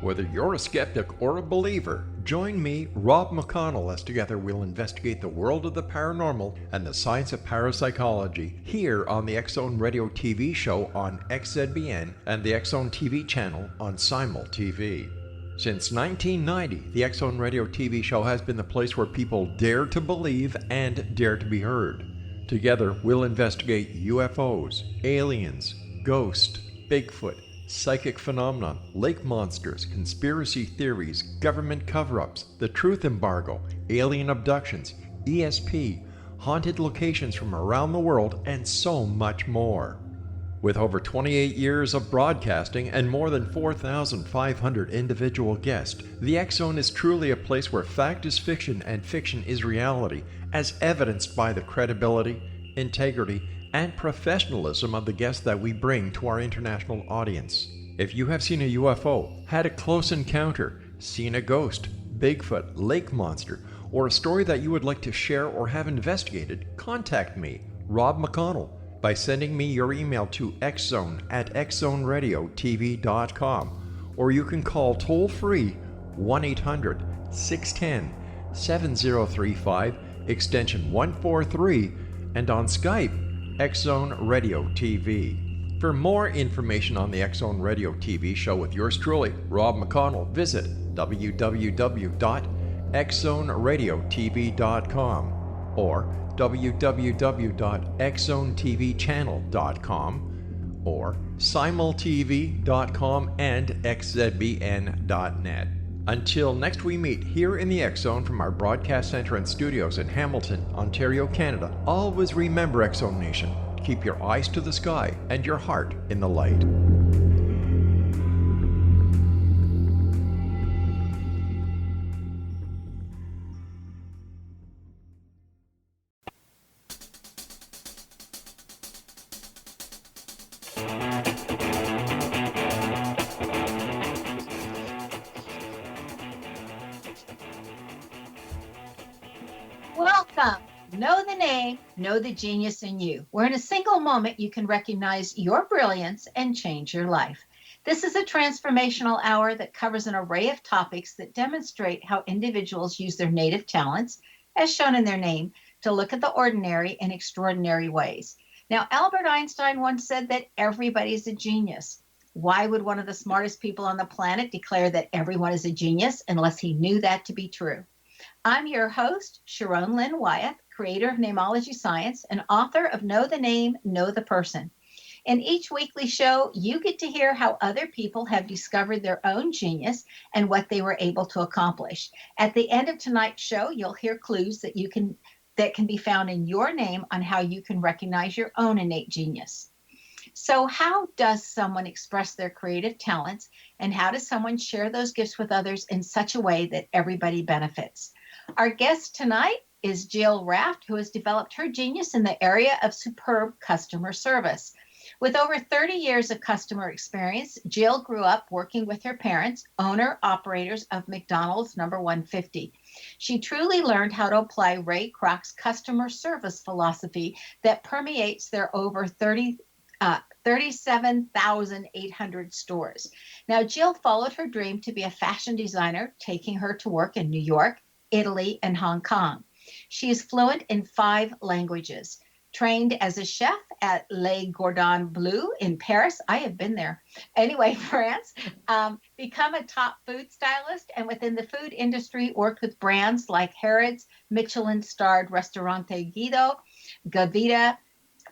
Whether you're a skeptic or a believer, join me, Rob McConnell, as together we'll investigate the world of the paranormal and the science of parapsychology here on the X-Zone Radio TV show on XZBN and the X-Zone TV channel on Simul TV. Since 1990, the X-Zone Radio TV show has been the place where people dare to believe and dare to be heard. Together, we'll investigate UFOs, aliens, ghosts, Bigfoot, psychic phenomenon, lake monsters, conspiracy theories, government cover-ups, the truth embargo, alien abductions, ESP, haunted locations from around the world, and so much more. With over 28 years of broadcasting and more than 4,500 individual guests, the X-Zone is truly a place where fact is fiction and fiction is reality, as evidenced by the credibility, integrity, and professionalism of the guests that we bring to our international audience. If you have seen a UFO, had a close encounter, seen a ghost, Bigfoot, lake monster, or a story that you would like to share or have investigated, contact me, Rob McConnell, by sending me your email to xzone@xzoneradiotv.com, or you can call toll-free 1-800-610-7035, extension 143, and on Skype, X-Zone Radio TV. For more information on the X-Zone Radio TV show with yours truly, Rob McConnell, visit www.xzoneradiotv.com or www.xzonetvchannel.com or simultv.com and xzbn.net. Until next we meet here in the X-Zone from our broadcast center and studios in Hamilton, Ontario, Canada, always remember, X-Zone Nation, keep your eyes to the sky and your heart in the light. Welcome. Know the name, know the genius in you, where in a single moment you can recognize your brilliance and change your life. This is a transformational hour that covers an array of topics that demonstrate how individuals use their native talents, as shown in their name, to look at the ordinary in extraordinary ways. Now, Albert Einstein once said that everybody's a genius. Why would one of the smartest people on the planet declare that everyone is a genius unless he knew that to be true? I'm your host, Sharon Lynn Wyeth, creator of Namology Science and author of Know the Name, Know the Person. In each weekly show, you get to hear how other people have discovered their own genius and what they were able to accomplish. At the end of tonight's show, you'll hear clues that can be found in your name on how you can recognize your own innate genius. So how does someone express their creative talents, and how does someone share those gifts with others in such a way that everybody benefits? Our guest tonight is Jill Raff, who has developed her genius in the area of superb customer service. With over 30 years of customer experience, Jill grew up working with her parents, owner-operators of McDonald's number 150. She truly learned how to apply Ray Kroc's customer service philosophy that permeates their over 37,800 stores. Now, Jill followed her dream to be a fashion designer, taking her to work in New York, Italy, and Hong Kong. She is fluent in 5 languages. Trained as a chef at Le Cordon Bleu in Paris. I have been there. Anyway, France. Become a top food stylist, and within the food industry worked with brands like Harrods, Michelin-starred Restaurante Guido, Gavita,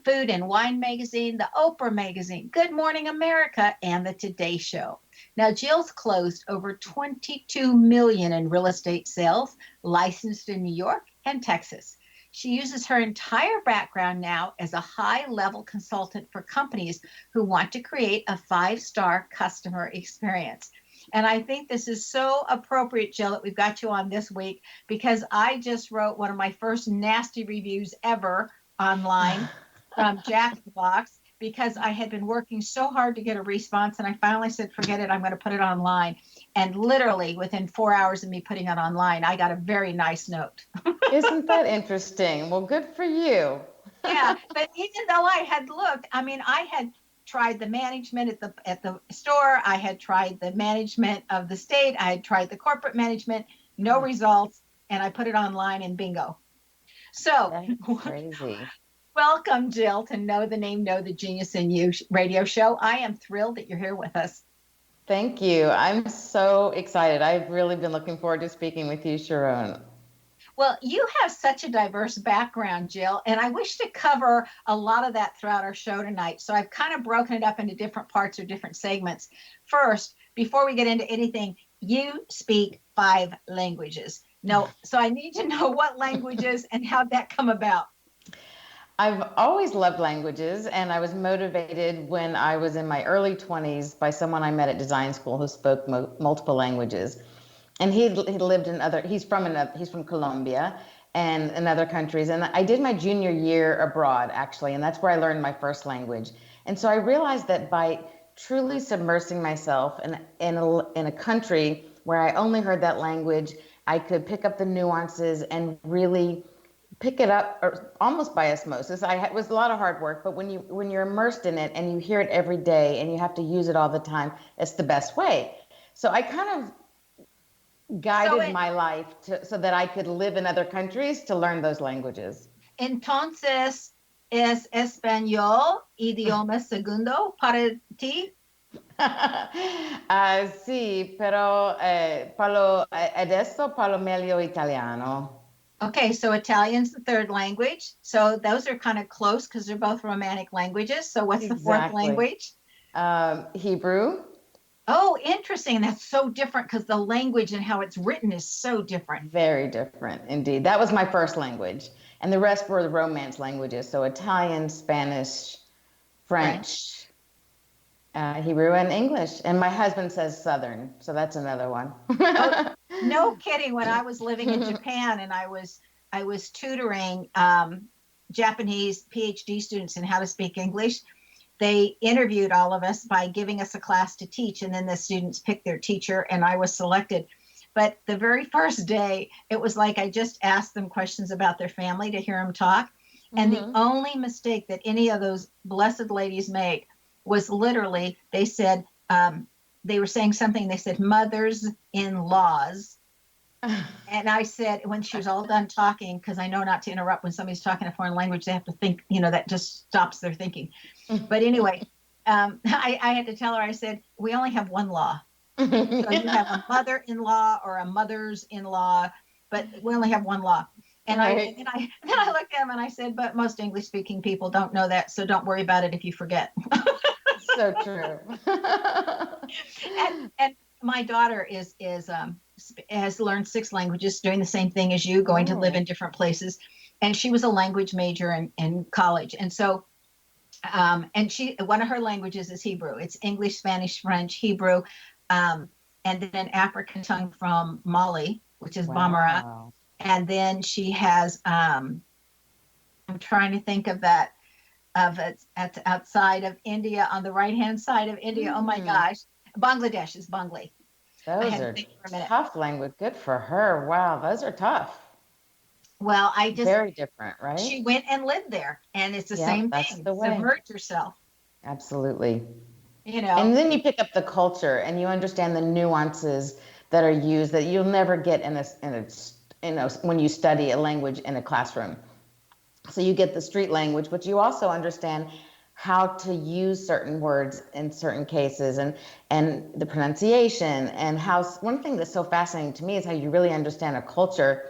Food and Wine Magazine, the Oprah Magazine, Good Morning America, and the Today Show. Now, Jill's closed over $22 million in real estate sales, licensed in New York and Texas. She uses her entire background now as a high-level consultant for companies who want to create a 5-star customer experience. And I think this is so appropriate, Jill, that we've got you on this week, because I just wrote one of my first nasty reviews ever online from Jack in the Box, because I had been working so hard to get a response, and I finally said, forget it, I'm going to put it online. And literally within 4 hours of me putting it online, I got a very nice note. Isn't that interesting? Well, good for you. Yeah, but even though I had looked, I mean, I had tried the management at the store. I had tried the management of the state. I had tried the corporate management, no results. And I put it online and bingo. So That's crazy. welcome, Jill, to Know the Name, Know the Genius in You radio show. I am thrilled that you're here with us. Thank you. I'm so excited. I've really been looking forward to speaking with you, Sharon. Well, you have such a diverse background, Jill, and I wish to cover a lot of that throughout our show tonight. So I've kind of broken it up into different parts or different segments. First, before we get into anything, you speak 5 languages. No, so I need to know what languages and how'd that come about. I've always loved languages, and I was motivated when I was in my early 20s by someone I met at design school who spoke multiple languages. And he lived in he's from Colombia and in other countries. And I did my junior year abroad, actually, and that's where I learned my first language. And so I realized that by truly submersing myself in a country where I only heard that language, I could pick up the nuances and really pick it up or almost by osmosis. It was a lot of hard work, but when you're immersed in it and you hear it every day and you have to use it all the time, it's the best way. So I kind of guided my life so that I could live in other countries to learn those languages. Entonces, ¿es español idioma segundo para ti? Sí, pero adesso parlo meglio italiano. Okay, so Italian's the 3rd language. So those are kind of close because they're both Romantic languages. So what's the 4th language? Hebrew. Oh, interesting. That's so different because the language and how it's written is so different. Very different, indeed. That was my first language. And the rest were the Romance languages. So Italian, Spanish, French, Hebrew, and English. And my husband says Southern. So that's another one. Oh, no kidding. When I was living in Japan and I was tutoring Japanese PhD students in how to speak English, they interviewed all of us by giving us a class to teach, and then the students picked their teacher, and I was selected. But the very first day, it was like I just asked them questions about their family to hear them talk. And the only mistake that any of those blessed ladies made was literally, they said, they were saying something, they said, mothers-in-laws. And I said, when she was all done talking, because I know not to interrupt when somebody's talking a foreign language, they have to think, that just stops their thinking. But anyway, I had to tell her, I said, we only have one law. So you have a mother-in-law or a mother's-in-law, but we only have one law. And I looked at him and I said, but most English-speaking people don't know that, so don't worry about it if you forget. So true. and my daughter has learned 6 languages, doing the same thing as you, going to live in different places. And she was a language major in college. And so, and one of her languages is Hebrew. It's English, Spanish, French, Hebrew, and then an African tongue from Mali, which is Bambara. And then she has, I'm trying to think of that, it's outside of India, on the right-hand side of India. Oh my gosh. Bangladesh is Bangli. Those are tough language. Good for her. Wow, those are tough. Well, very different, right? She went and lived there, and it's the same thing. Submerge yourself. Absolutely. And then you pick up the culture, and you understand the nuances that are used that you'll never get when you study a language in a classroom. So you get the street language, but you also understand how to use certain words in certain cases and the pronunciation and one thing that's so fascinating to me is how you really understand a culture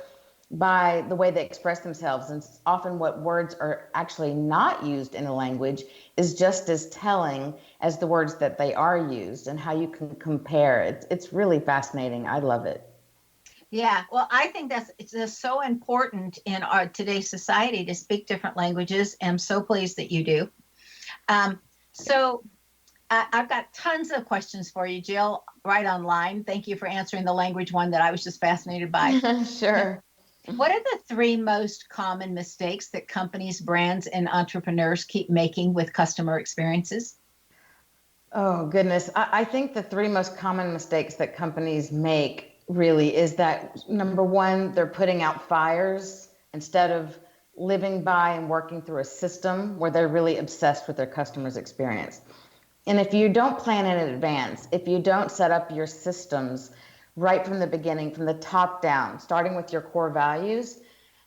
by the way they express themselves. And often what words are actually not used in a language is just as telling as the words that they are used, and how you can compare. It's really fascinating. I love it. Yeah, well, I think it's just so important in our today's society to speak different languages. I'm so pleased that you do. So I've got tons of questions for you, Jill, right online. Thank you for answering the language one that I was just fascinated by. Sure. What are the 3 most common mistakes that companies, brands, and entrepreneurs keep making with customer experiences? Oh, goodness. I think the 3 most common mistakes that companies make really is that, number one, they're putting out fires instead of living by and working through a system where they're really obsessed with their customer's experience. And if you don't plan in advance, if you don't set up your systems right from the beginning, from the top down, starting with your core values,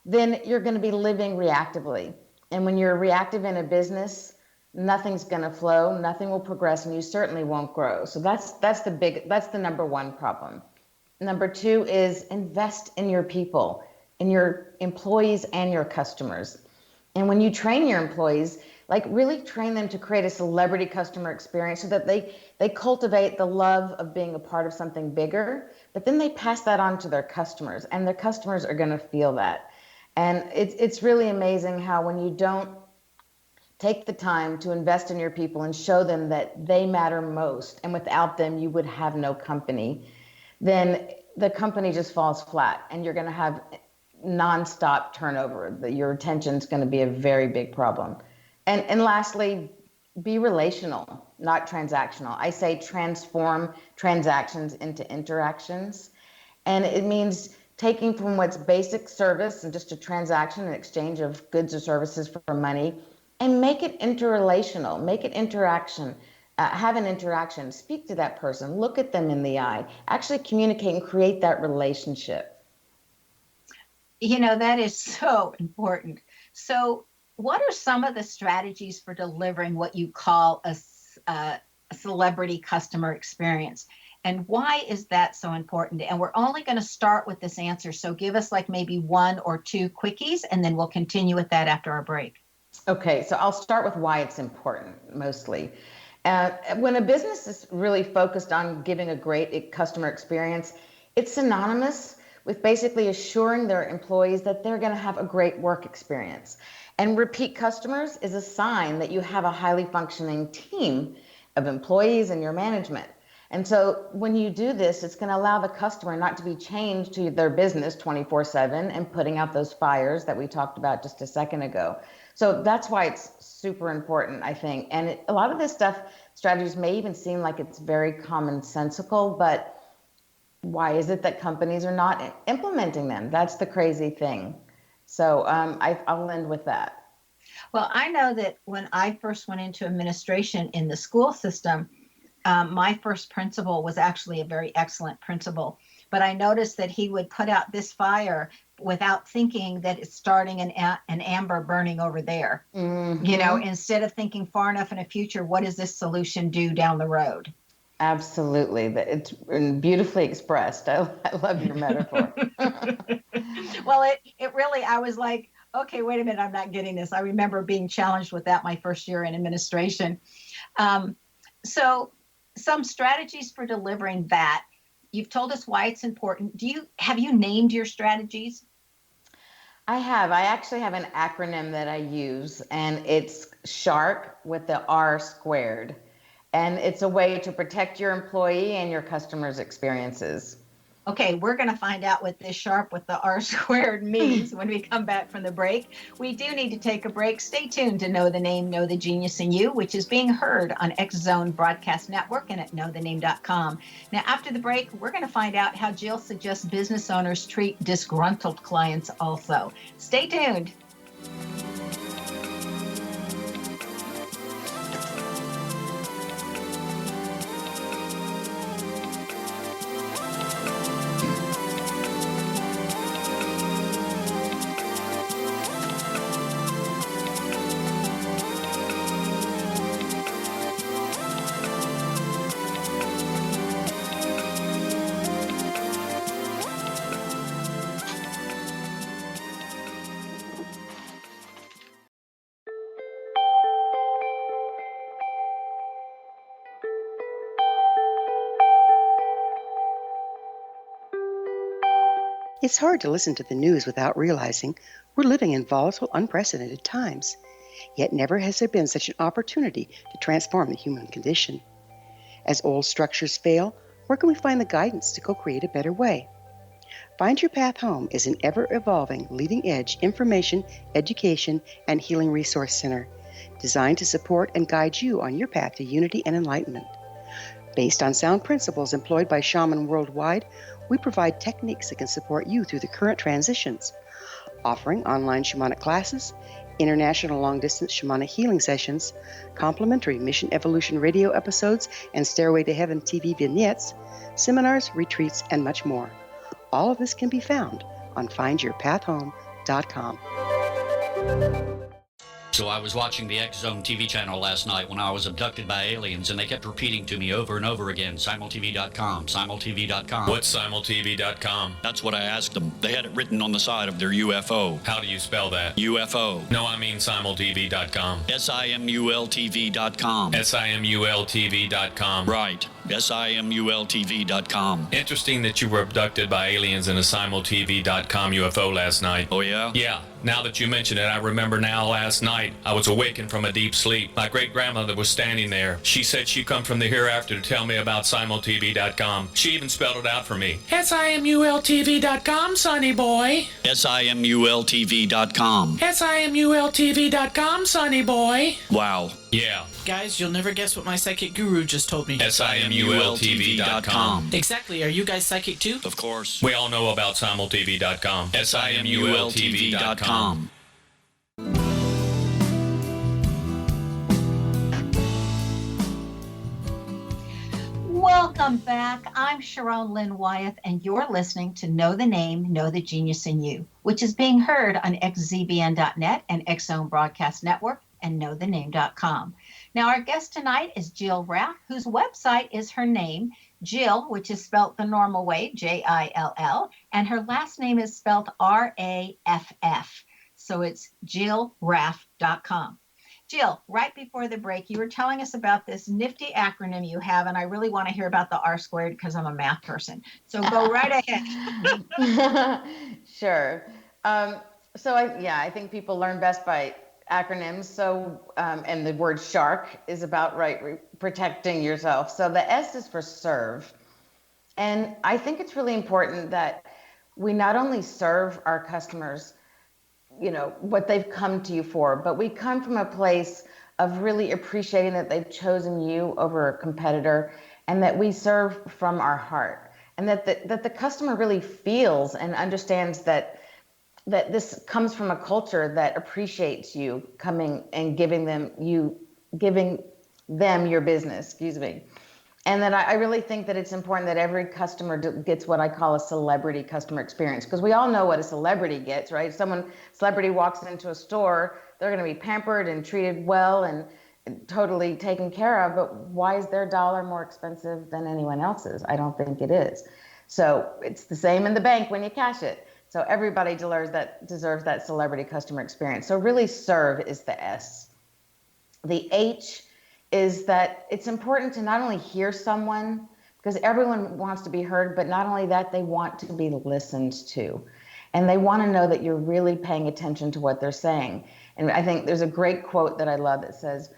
then you're going to be living reactively. And when you're reactive in a business, nothing's going to flow, nothing will progress, and you certainly won't grow. So that's the number one problem. Number two is invest in your people, in your employees and your customers. And when you train your employees, like really train them to create a celebrity customer experience so that they cultivate the love of being a part of something bigger, but then they pass that on to their customers, and their customers are going to feel that. And it's really amazing how when you don't take the time to invest in your people and show them that they matter most, and without them you would have no company, then the company just falls flat, and you're going to have nonstop turnover. Your retention is going to be a very big problem. And lastly, be relational, not transactional. I say transform transactions into interactions. And it means taking from what's basic service and just a transaction, an exchange of goods or services for money, and make it interrelational, make it interaction, have an interaction, speak to that person, look at them in the eye, actually communicate and create that relationship. That is so important. So what are some of the strategies for delivering what you call a celebrity customer experience? And why is that so important? And we're only going to start with this answer. So give us like maybe one or two quickies, and then we'll continue with that after our break. Okay, so I'll start with why it's important mostly. When a business is really focused on giving a great customer experience, it's synonymous with basically assuring their employees that they're going to have a great work experience. And repeat customers is a sign that you have a highly functioning team of employees and your management. And so when you do this, it's going to allow the customer not to be chained to their business 24/7 and putting out those fires that we talked about just a second ago. So that's why it's super important, I think. And a lot of this strategies may even seem like it's very commonsensical, but why is it that companies are not implementing them? That's the crazy thing. So I'll end with that. Well, I know that when I first went into administration in the school system, my first principal was actually a very excellent principal, but I noticed that he would put out this fire without thinking that it's starting an amber burning over there. Mm-hmm. Instead of thinking far enough in the future, what does this solution do down the road? Absolutely. It's beautifully expressed. I love your metaphor. Well, it really, I was like, okay, wait a minute, I'm not getting this. I remember being challenged with that my first year in administration. So some strategies for delivering that. You've told us why it's important. Have you named your strategies? I have. I actually have an acronym that I use, and it's SHARP with the R squared. And it's a way to protect your employee and your customers' experiences. Okay, we're going to find out what this SHARP with the R squared means when we come back from the break. We do need to take a break. Stay tuned to Know the Name, Know the Genius in You, which is being heard on X Zone Broadcast Network and at knowthename.com. Now, after the break, we're going to find out how Jill suggests business owners treat disgruntled clients also. Stay tuned. It's hard to listen to the news without realizing we're living in volatile, unprecedented times. Yet never has there been such an opportunity to transform the human condition. As old structures fail, where can we find the guidance to co-create a better way? Find Your Path Home is an ever-evolving, leading-edge information, education, and healing resource center designed to support and guide you on your path to unity and enlightenment. Based on sound principles employed by shaman worldwide, we provide techniques that can support you through the current transitions, offering online shamanic classes, international long-distance shamanic healing sessions, complimentary Mission Evolution radio episodes and Stairway to Heaven TV vignettes, seminars, retreats, and much more. All of this can be found on findyourpathhome.com. So I was watching the X Zone TV channel last night when I was abducted by aliens, and they kept repeating to me over and over again, simultv.com, simultv.com. What's simultv.com? That's what I asked them. They had it written on the side of their UFO. How do you spell that? UFO. No, I mean simultv.com. simultv.com. simultv.com. Right. simultv.com. Interesting that you were abducted by aliens in a simultv.com UFO last night. Oh, yeah? Yeah. Now that you mention it, I remember now last night I was awakened from a deep sleep. My great-grandmother was standing there. She said she'd come from the hereafter to tell me about simultv.com. She even spelled it out for me. simultv.com, sonny boy. simultv.com. simultv.com, sonny boy. Wow. Yeah. Guys, you'll never guess what my psychic guru just told me. simultv.com. Exactly. Are you guys psychic too? Of course. We all know about simultv.com. simultv.com. Welcome back. I'm Sharon Lynn Wyeth, and you're listening to Know the Name, Know the Genius in You, which is being heard on xzbn.net and X Zone Broadcast Network and knowthename.com. Now, our guest tonight is Jill Raff, whose website is her name, Jill, which is spelled the normal way, Jill, and her last name is spelled Raff. So it's jillraff.com. Jill, right before the break, you were telling us about this nifty acronym you have, and I really want to hear about the R squared because I'm a math person. So go right ahead. Sure. I think people learn best by acronyms. So, and the word shark is about protecting yourself. So the S is for serve. And I think it's really important that we not only serve our customers, what they've come to you for, but we come from a place of really appreciating that they've chosen you over a competitor, and that we serve from our heart, and that the customer really feels and understands that this comes from a culture that appreciates you coming and giving them your business, And that I really think that it's important that every customer gets what I call a celebrity customer experience, because we all know what a celebrity gets, right? Celebrity walks into a store, they're going to be pampered and treated well and totally taken care of, but why is their dollar more expensive than anyone else's? I don't think it is. So it's the same in the bank when you cash it. So everybody deserves that celebrity customer experience. So really serve is the S. The H is that it's important to not only hear someone, because everyone wants to be heard, but not only that, they want to be listened to. And they want to know that you're really paying attention to what they're saying. And I think there's a great quote that I love that says,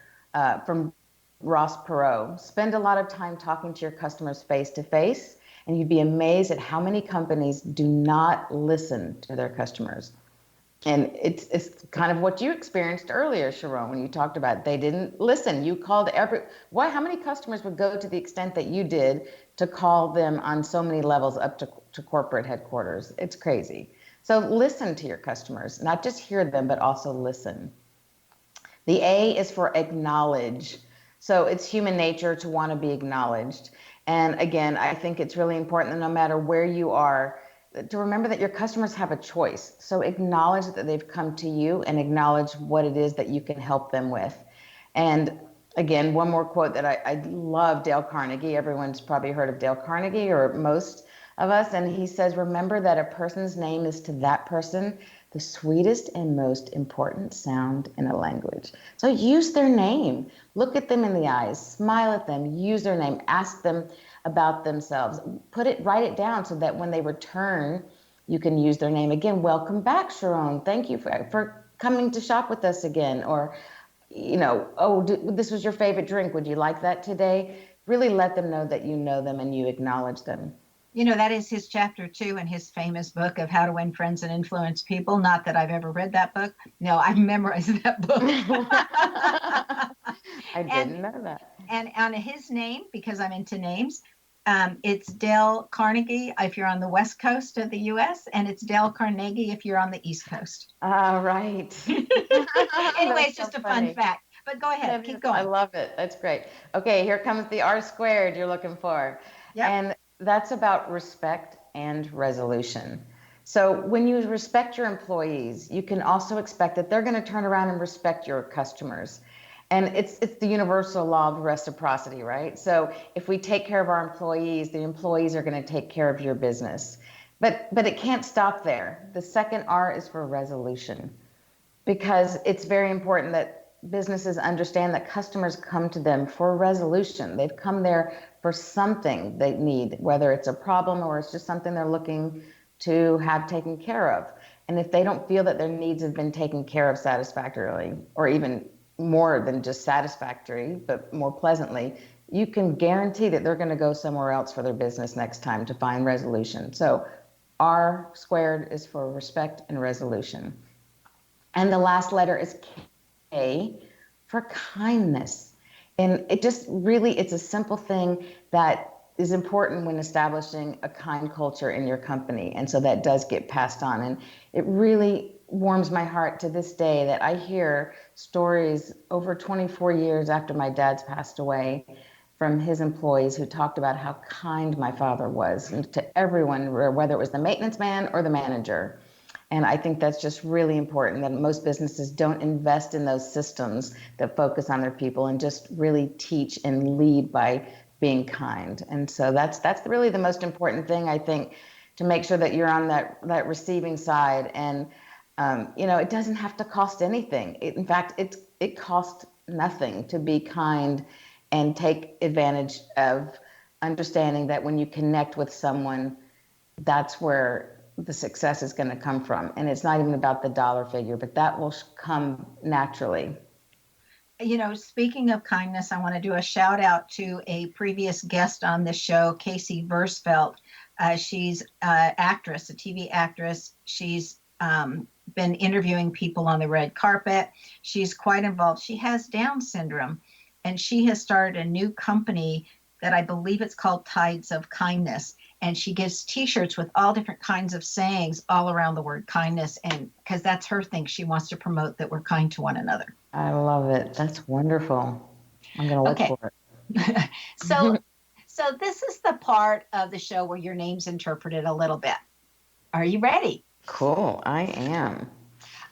from Ross Perot, spend a lot of time talking to your customers face to face, and you'd be amazed at how many companies do not listen to their customers. And it's kind of what you experienced earlier, Sharon, when you talked about they didn't listen. You called how many customers would go to the extent that you did to call them on so many levels up to corporate headquarters? It's crazy. So listen to your customers, not just hear them, but also listen. The A is for acknowledge. So it's human nature to want to be acknowledged. And again, I think it's really important that no matter where you are, to remember that your customers have a choice. So acknowledge that they've come to you and acknowledge what it is that you can help them with. And again, one more quote that I love, Dale Carnegie. Everyone's probably heard of Dale Carnegie, or most of us. And he says, remember that a person's name is to that person the sweetest and most important sound in a language. So use their name. Look at them in the eyes, smile at them, use their name, ask them about themselves. Write it down so that when they return, you can use their name. Again, welcome back, Sharon. Thank you for coming to shop with us again. Or, this was your favorite drink. Would you like that today? Really let them know that you know them and you acknowledge them. That is his chapter 2 in his famous book of How to Win Friends and Influence People. Not that I've ever read that book. No, I've memorized that book. I didn't know that. And on his name, because I'm into names, It's Dale Carnegie if you're on the west coast of the U.S., and it's Dale Carnegie if you're on the east coast. Right. Anyway, it's so just a funny. fun fact. But go ahead, keep going. I love it. That's great. Okay, here comes the R squared you're looking for. Yep. And that's about respect and resolution. So when you respect your employees, you can also expect that they're going to turn around and respect your customers. And it's the universal law of reciprocity, right? So if we take care of our employees, the employees are going to take care of your business. But it can't stop there. The second R is for resolution, because it's very important that businesses understand that customers come to them for a resolution. They've come there for something they need, whether it's a problem or it's just something they're looking to have taken care of. And if they don't feel that their needs have been taken care of satisfactorily, or even more than just satisfactory, but more pleasantly, you can guarantee that they're going to go somewhere else for their business next time to find resolution. So R squared is for respect and resolution. And the last letter is K for kindness. And it just really, it's a simple thing that is important when establishing a kind culture in your company. And so that does get passed on. And it really warms my heart to this day that I hear stories over 24 years after my dad's passed away from his employees who talked about how kind my father was to everyone, whether it was the maintenance man or the manager. And I think that's just really important, that most businesses don't invest in those systems that focus on their people and just really teach and lead by being kind. And so that's really the most important thing, I think, to make sure that you're on that receiving side. And it doesn't have to cost anything. In fact, it costs nothing to be kind and take advantage of understanding that when you connect with someone, that's where the success is going to come from. And it's not even about the dollar figure, but that will come naturally. Speaking of kindness, I want to do a shout out to a previous guest on the show, Casey Versfeld. She's an actress, a TV actress. She's been interviewing people on the red carpet. She's quite involved. She has Down syndrome, and she has started a new company that I believe it's called Tides of Kindness. And she gives T-shirts with all different kinds of sayings all around the word kindness. And because that's her thing, she wants to promote that we're kind to one another. I love it. That's wonderful. I'm going to look for it. So this is the part of the show where your name's interpreted a little bit. Are you ready? Cool. I am.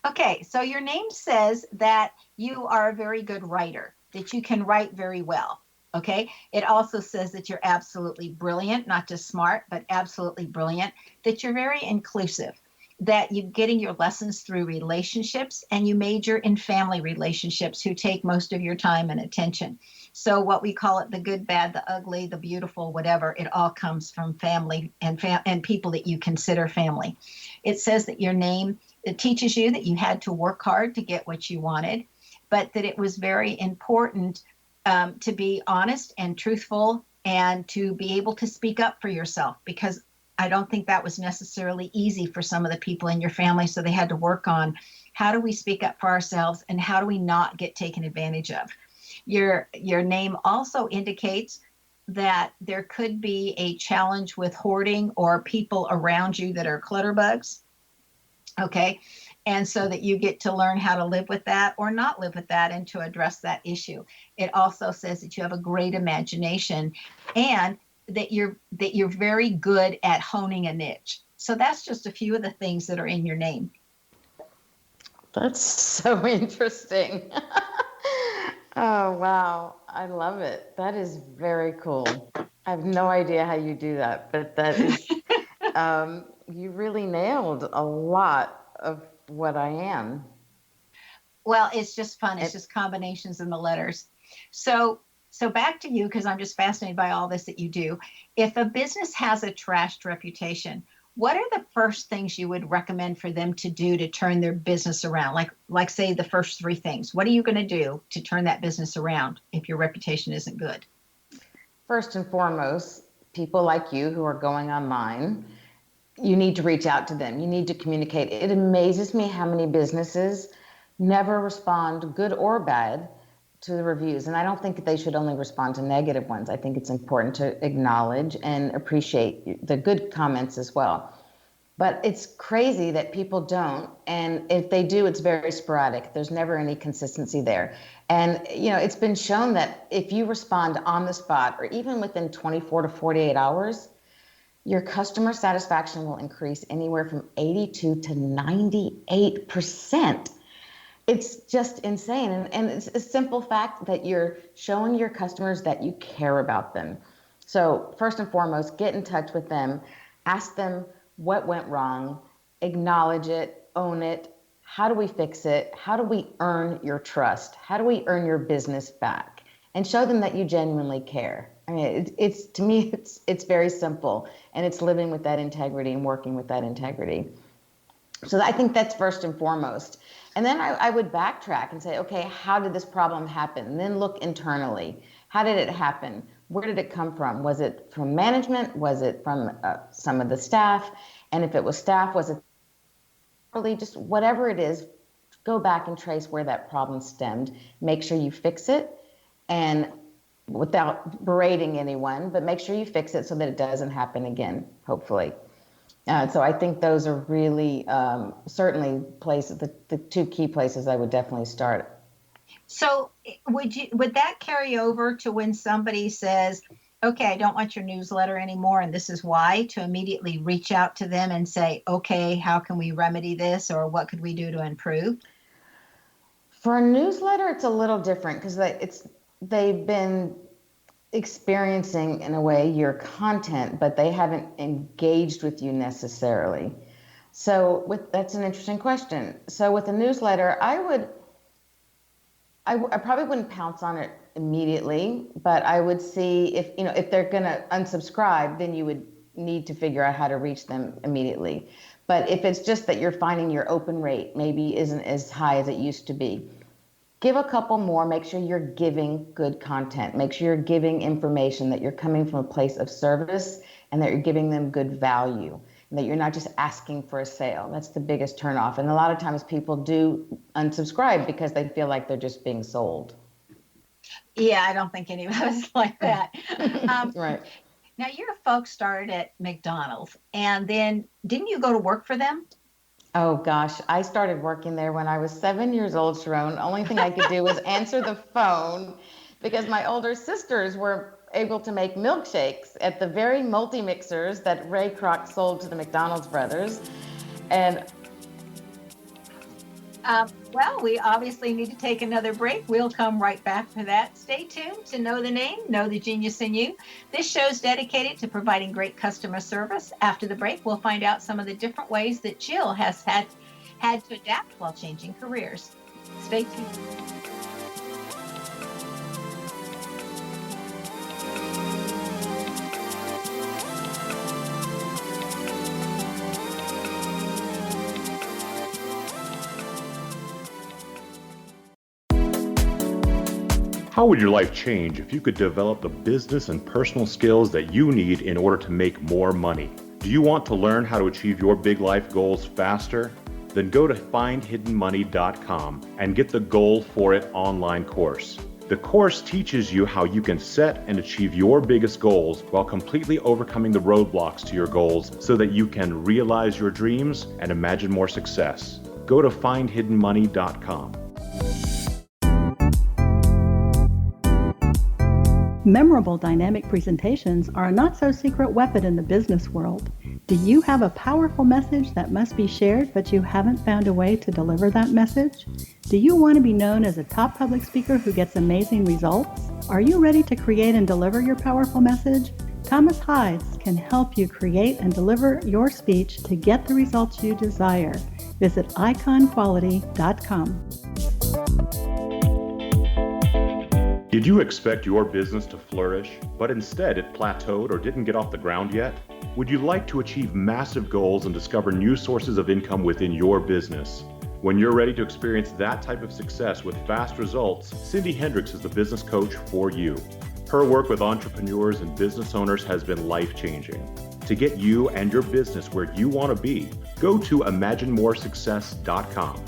Okay. So your name says that you are a very good writer, that you can write very well. Okay. It also says that you're absolutely brilliant, not just smart, but absolutely brilliant, that you're very inclusive, that you're getting your lessons through relationships, and you major in family relationships who take most of your time and attention. So what we call it, the good, bad, the ugly, the beautiful, whatever, it all comes from family and people that you consider family. It says that your name, it teaches you that you had to work hard to get what you wanted, but that it was very important to be honest and truthful and to be able to speak up for yourself, because I don't think that was necessarily easy for some of the people in your family. So they had to work on how do we speak up for ourselves and how do we not get taken advantage of. Your name also indicates that there could be a challenge with hoarding or people around you that are clutterbugs. Okay. And so that you get to learn how to live with that or not live with that and to address that issue. It also says that you have a great imagination and that you're very good at honing a niche. So that's just a few of the things that are in your name. That's so interesting. Oh, wow. I love it. That is very cool. I have no idea how you do that, but that is, you really nailed a lot of what I am. Well, it's just fun. It's just combinations in the letters. So back to you, because I'm just fascinated by all this that you do. If a business has a trashed reputation, what are the first things you would recommend for them to do to turn their business around? Like say the first three things. What are you going to do to turn that business around if your reputation isn't good? First and foremost, people like you who are going online, you need to reach out to them. You need to communicate. It amazes me how many businesses never respond, good or bad, to the reviews. And I don't think that they should only respond to negative ones. I think it's important to acknowledge and appreciate the good comments as well. But it's crazy that people don't. And if they do, it's very sporadic. There's never any consistency there. And, it's been shown that if you respond on the spot or even within 24 to 48 hours, your customer satisfaction will increase anywhere from 82 to 98%. It's just insane. And it's a simple fact that you're showing your customers that you care about them. So first and foremost, get in touch with them, ask them what went wrong, acknowledge it, own it. How do we fix it? How do we earn your trust? How do we earn your business back? And show them that you genuinely care. I mean, to me, it's very simple, and it's living with that integrity and working with that integrity. So I think that's first and foremost. And then I would backtrack and say, okay, how did this problem happen? And then look internally. How did it happen? Where did it come from? Was it from management? Was it from some of the staff? And if it was staff, was it really just whatever it is, go back and trace where that problem stemmed. Make sure you fix it, and without berating anyone, but make sure you fix it so that it doesn't happen again, hopefully. So I think those are really certainly places, the two key places I would definitely start. So would that carry over to when somebody says, okay, I don't want your newsletter anymore, and this is why, to immediately reach out to them and say, okay, how can we remedy this, or what could we do to improve? For a newsletter, it's a little different because they've been experiencing, in a way, your content, but they haven't engaged with you necessarily. So that's an interesting question. So with a newsletter, I probably wouldn't pounce on it immediately, but I would see if they're going to unsubscribe, then you would need to figure out how to reach them immediately. But if it's just that you're finding your open rate maybe isn't as high as it used to be, give a couple more. Make sure you're giving good content. Make sure you're giving information, that you're coming from a place of service and that you're giving them good value, and that you're not just asking for a sale. That's the biggest turnoff. And a lot of times people do unsubscribe because they feel like they're just being sold. Yeah, I don't think any of us like that. Right. Now, your folks started at McDonald's, and then didn't you go to work for them? Oh gosh, I started working there when I was 7 years old, Sharon. Only thing I could do was answer the phone because my older sisters were able to make milkshakes at the very multi-mixers that Ray Kroc sold to the McDonald's brothers. And well, we obviously need to take another break. We'll come right back for that. Stay tuned to Know the Name, Know the Genius in You. This show is dedicated to providing great customer service. After the break, we'll find out some of the different ways that Jill has had to adapt while changing careers. Stay tuned. How would your life change if you could develop the business and personal skills that you need in order to make more money? Do you want to learn how to achieve your big life goals faster? Then go to findhiddenmoney.com and get the Goal for It online course. The course teaches you how you can set and achieve your biggest goals while completely overcoming the roadblocks to your goals so that you can realize your dreams and imagine more success. Go to findhiddenmoney.com. Memorable dynamic presentations are a not-so-secret weapon in the business world. Do you have a powerful message that must be shared, but you haven't found a way to deliver that message? Do you want to be known as a top public speaker who gets amazing results? Are you ready to create and deliver your powerful message? Thomas Hides can help you create and deliver your speech to get the results you desire. Visit iconquality.com. Did you expect your business to flourish, but instead it plateaued or didn't get off the ground yet? Would you like to achieve massive goals and discover new sources of income within your business? When you're ready to experience that type of success with fast results, Cindy Hendricks is the business coach for you. Her work with entrepreneurs and business owners has been life-changing. To get you and your business where you want to be, go to imaginemoresuccess.com.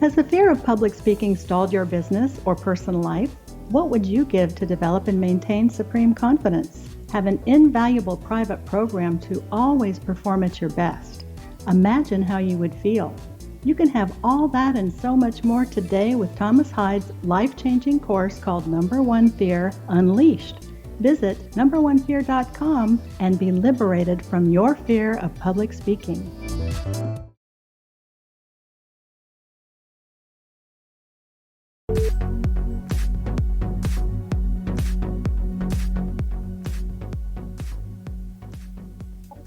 Has the fear of public speaking stalled your business or personal life? What would you give to develop and maintain supreme confidence? Have an invaluable private program to always perform at your best. Imagine how you would feel. You can have all that and so much more today with Thomas Hyde's life-changing course called Number One Fear Unleashed. Visit numberonefear.com and be liberated from your fear of public speaking.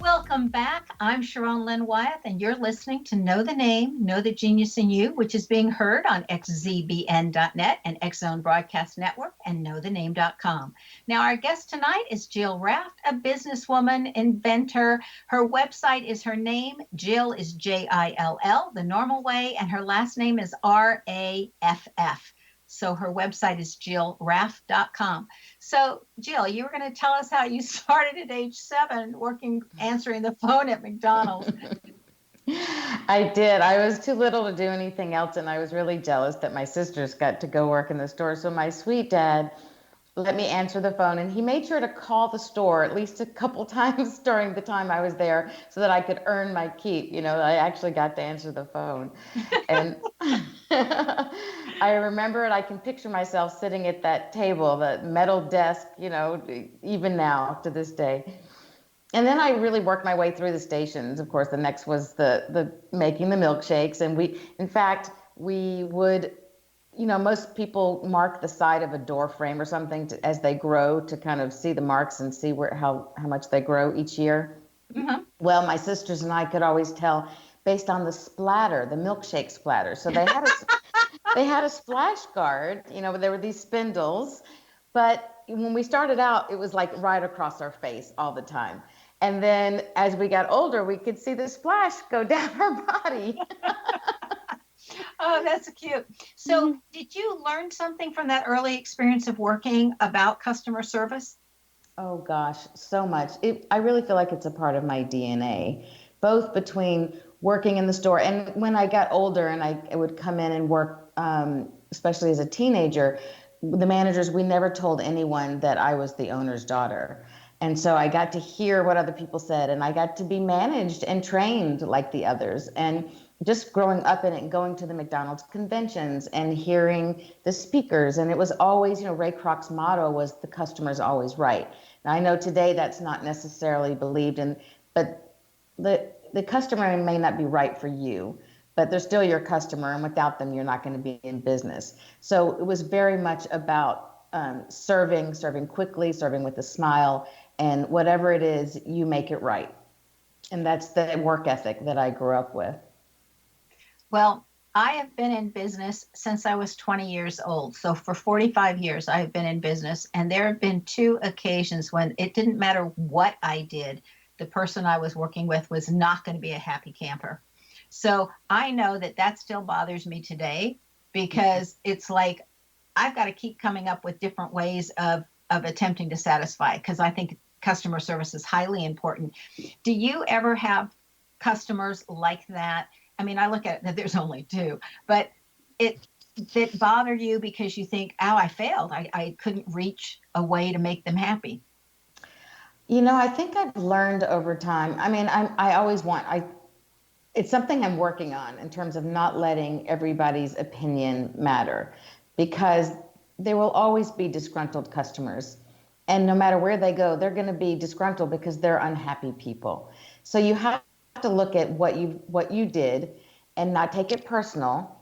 Welcome back. I'm Sharon Lynn Wyeth, and you're listening to Know the Name, Know the Genius in You, which is being heard on xzbn.net and X Zone Broadcast Network and knowthename.com. Now, our guest tonight is Jill Raff, a businesswoman, inventor. Her website is her name. Jill is Jill, the normal way, and her last name is Raff. So her website is jillraff.com. So Jill, you were going to tell us how you started at age 7 answering the phone at McDonald's. I did. I was too little to do anything else, and I was really jealous that my sisters got to go work in the store. So my sweet dad let me answer the phone, and he made sure to call the store at least a couple times during the time I was there so that I could earn my keep. I actually got to answer the phone. And I remember it. I can picture myself sitting at that table, that metal desk, even now to this day. And then I really worked my way through the stations. Of course, the next was the making the milkshakes. And we would, most people mark the side of a door frame or something as they grow to kind of see the marks and see how much they grow each year. Mm-hmm. Well, my sisters and I could always tell based on the splatter, the milkshake splatter. So they had a splash guard, there were these spindles, but when we started out, it was like right across our face all the time. And then as we got older, we could see the splash go down our body. Oh, that's cute. So Did you learn something from that early experience of working about customer service? Oh gosh, so much. I really feel like it's a part of my DNA, both between working in the store and when I got older and I would come in and work, especially as a teenager, the managers, we never told anyone that I was the owner's daughter. And so I got to hear what other people said, and I got to be managed and trained like the others. And just growing up in it and going to the McDonald's conventions and hearing the speakers. And it was always, Ray Kroc's motto was the customer's always right. Now I know today that's not necessarily believed in, but the customer may not be right for you, but they're still your customer. And without them, you're not going to be in business. So it was very much about serving quickly, serving with a smile, and whatever it is, you make it right. And that's the work ethic that I grew up with. Well, I have been in business since I was 20 years old. So for 45 years, I have been in business. And there have been 2 occasions when it didn't matter what I did, the person I was working with was not going to be a happy camper. So I know that still bothers me today because it's like I've got to keep coming up with different ways of attempting to satisfy, because I think customer service is highly important. Do you ever have customers like that? I mean, I look at it that there's only 2, but that bother you because you think, oh, I failed. I couldn't reach a way to make them happy. I think I've learned over time. I mean, it's something I'm working on in terms of not letting everybody's opinion matter, because there will always be disgruntled customers. And no matter where they go, they're going to be disgruntled because they're unhappy people. So you have to look at what you did and not take it personal,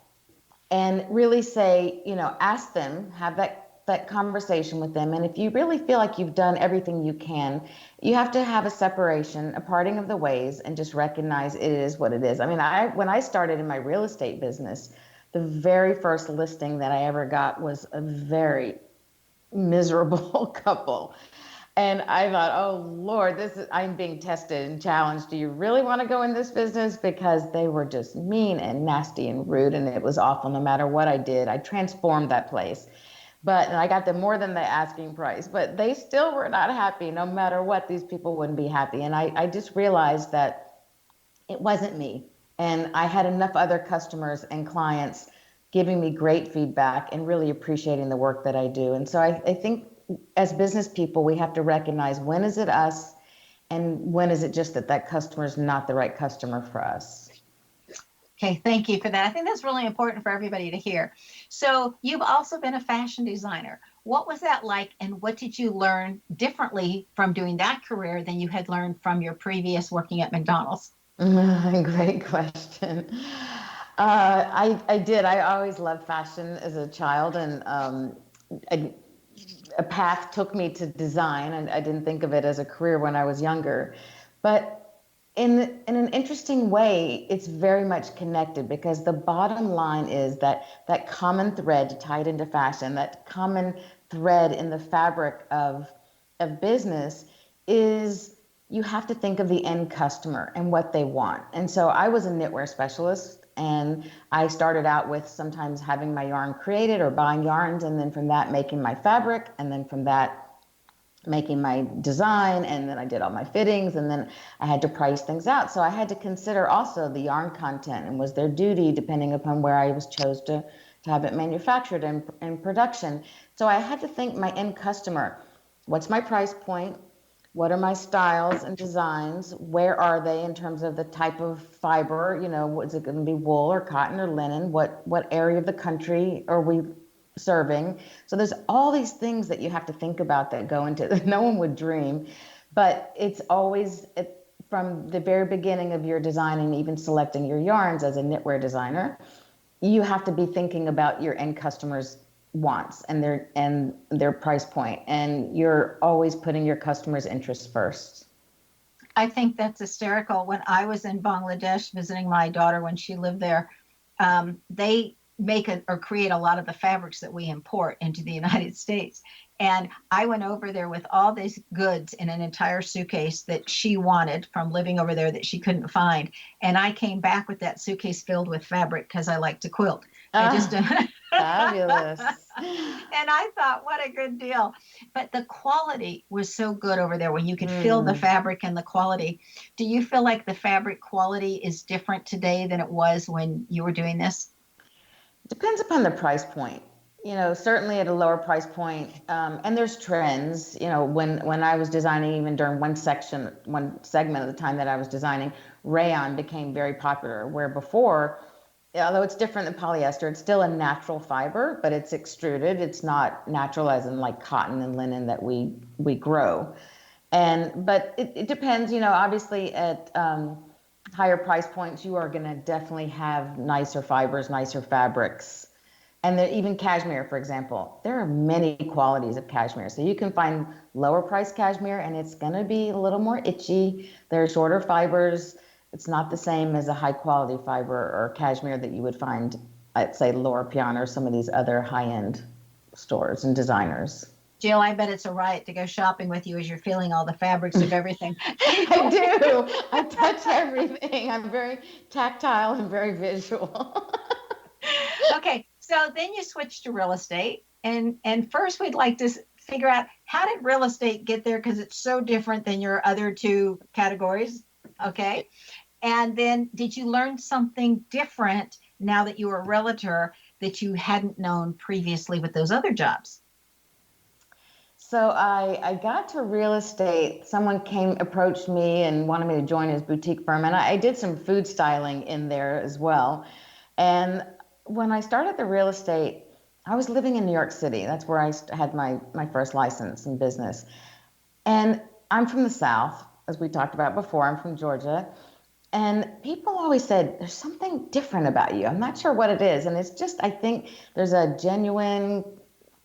and really say, ask them, have that conversation with them. And if you really feel like you've done everything you can, you have to have a separation, a parting of the ways, and just recognize it is what it is. I mean, when I started in my real estate business, the very first listing that I ever got was a very miserable couple. And I thought, oh Lord, I'm being tested and challenged. Do you really want to go in this business? Because they were just mean and nasty and rude, and it was awful. No matter what I did, I transformed that place. And I got them more than the asking price, but they still were not happy. No matter what, these people wouldn't be happy. And I just realized that it wasn't me. And I had enough other customers and clients giving me great feedback and really appreciating the work that I do. And so I think as business people, we have to recognize, when is it us and when is it just that customer is not the right customer for us. Okay, thank you for that. I think that's really important for everybody to hear. So you've also been a fashion designer. What was that like, and what did you learn differently from doing that career than you had learned from your previous working at McDonald's? Great question. I did. I always loved fashion as a child, and a path took me to design, and I didn't think of it as a career when I was younger. But in an interesting way, it's very much connected, because the bottom line is that common thread, to tie it into fashion, that common thread in the fabric of business is, you have to think of the end customer and what they want. And so I was a knitwear specialist, and I started out with sometimes having my yarn created or buying yarns, and then from that making my fabric, and then from that making my design, and then I did all my fittings, and then I had to price things out. So I had to consider also the yarn content, and was there duty depending upon where I was chose to have it manufactured and production. So I had to think my end customer, what's my price point? What are my styles and designs? Where are they in terms of the type of fiber? You know, is it going to be wool or cotton or linen? What area of the country are we serving? So there's all these things that you have to think about that go into it. No one would dream, but it's always from the very beginning of your design, and even selecting your yarns as a knitwear designer, you have to be thinking about your end customers' wants and their price point, and you're always putting your customers' interests first. I think that's hysterical. When I was in Bangladesh visiting my daughter when she lived there, they make or create a lot of the fabrics that we import into the United States. And I went over there with all these goods in an entire suitcase that she wanted from living over there that she couldn't find. And I came back with that suitcase filled with fabric, because I like to quilt. I just Fabulous. And I thought, what a good deal. But the quality was so good over there, when you could feel the fabric and the quality. Do you feel like the fabric quality is different today than it was when you were doing this? Depends upon the price point. You know, certainly at a lower price point, and there's trends. You know, when I was designing, even during one segment of the time that I was designing, rayon became very popular, where before, although it's different than polyester, it's still a natural fiber, but it's extruded. It's not natural as in like cotton and linen that we grow. But it depends, you know, obviously at higher price points, you are going to definitely have nicer fibers, nicer fabrics. And even cashmere, for example, there are many qualities of cashmere. So you can find lower price cashmere, and it's going to be a little more itchy. There are shorter fibers. It's not the same as a high quality fiber or cashmere that you would find at, say, Laura Piana or some of these other high-end stores and designers. Jill, I bet it's a riot to go shopping with you as you're feeling all the fabrics of everything. I do. I touch everything. I'm very tactile and very visual. Okay, so then you switched to real estate. And first, we'd like to figure out, how did real estate get there? Because it's so different than your other two categories. Okay. And then, did you learn something different now that you were a realtor that you hadn't known previously with those other jobs? So I got to real estate. Someone approached me and wanted me to join his boutique firm. And I did some food styling in there as well. And when I started the real estate, I was living in New York City. That's where I had my first license in business. And I'm from the South, as we talked about before. I'm from Georgia. And people always said, there's something different about you. I'm not sure what it is. And it's just, I think there's a genuine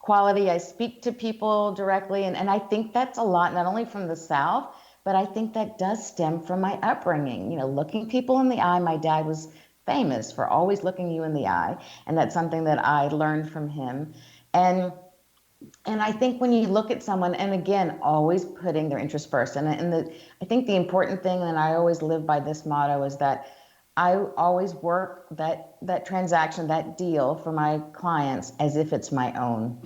quality. I speak to people directly. And I think that's a lot, not only from the South, but I think that does stem from my upbringing. You know, looking people in the eye. My dad was famous for always looking you in the eye. And that's something that I learned from him. And I think when you look at someone, and again, always putting their interests first. I think the important thing, and I always live by this motto, is that I always work that transaction, that deal for my clients as if it's my own.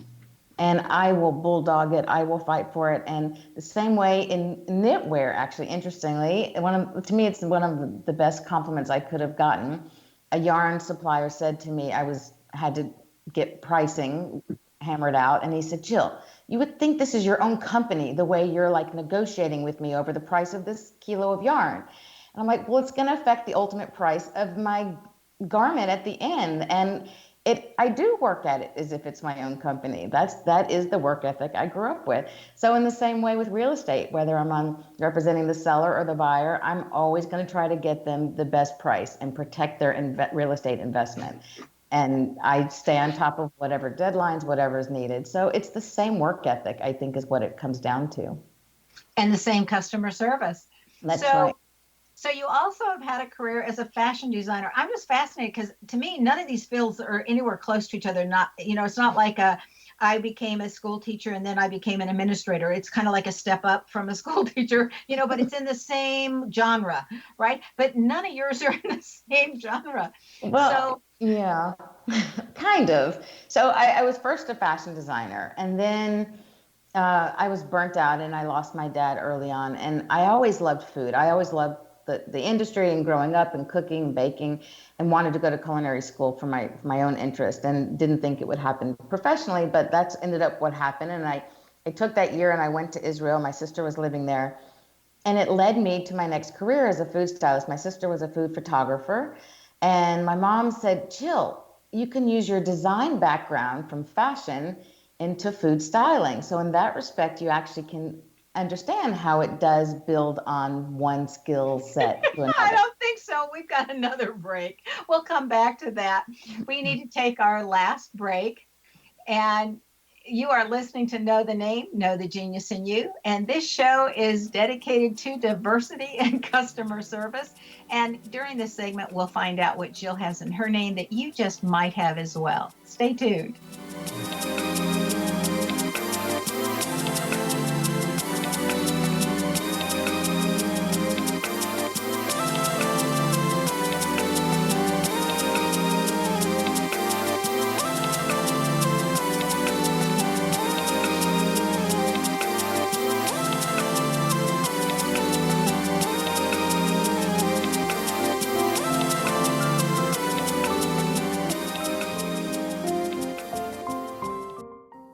And I will bulldog it. I will fight for it. And the same way in knitwear, actually, interestingly, to me, it's one of the best compliments I could have gotten. A yarn supplier said to me, I had to get pricing hammered out. And he said, Jill, you would think this is your own company, the way you're like negotiating with me over the price of this kilo of yarn. And I'm like, well, it's going to affect the ultimate price of my garment at the end. And I do work at it as if it's my own company. That is the work ethic I grew up with. So in the same way with real estate, whether I'm representing the seller or the buyer, I'm always going to try to get them the best price and protect their real estate investment. And I stay on top of whatever deadlines, whatever is needed. So it's the same work ethic, I think, is what it comes down to. And the same customer service. That's right. So you also have had a career as a fashion designer. I'm just fascinated because to me, none of these fields are anywhere close to each other. It's not like I became a school teacher and then I became an administrator. It's kind of like a step up from a school teacher, but it's in the same genre, right? But none of yours are in the same genre. Well, yeah, kind of. So I was first a fashion designer, and then I was burnt out and I lost my dad early on. And I always loved food. I always loved the industry and growing up and cooking and baking, and wanted to go to culinary school for my own interest, and didn't think it would happen professionally, but that's ended up what happened. And I took that year and I went to Israel. My sister was living there, and it led me to my next career as a food stylist. My sister was a food photographer, and my mom said, Jill, you can use your design background from fashion into food styling. So in that respect, you actually can understand how it does build on one skill set to another. I don't think so. We've got another break. We'll come back to that. We need to take our last break. And you are listening to Know the Name, Know the Genius in You. And this show is dedicated to diversity and customer service. And during this segment, we'll find out what Jill has in her name that you just might have as well. Stay tuned.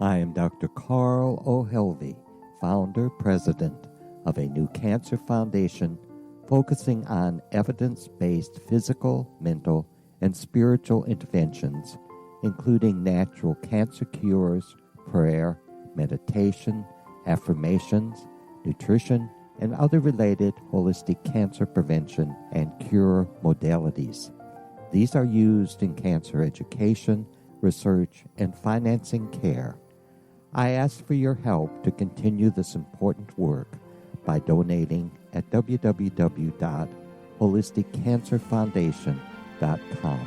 I am Dr. Carl O'Helvey, founder, president of a new cancer foundation focusing on evidence-based physical, mental, and spiritual interventions, including natural cancer cures, prayer, meditation, affirmations, nutrition, and other related holistic cancer prevention and cure modalities. These are used in cancer education, research, and financing care. I ask for your help to continue this important work by donating at www.holisticcancerfoundation.com.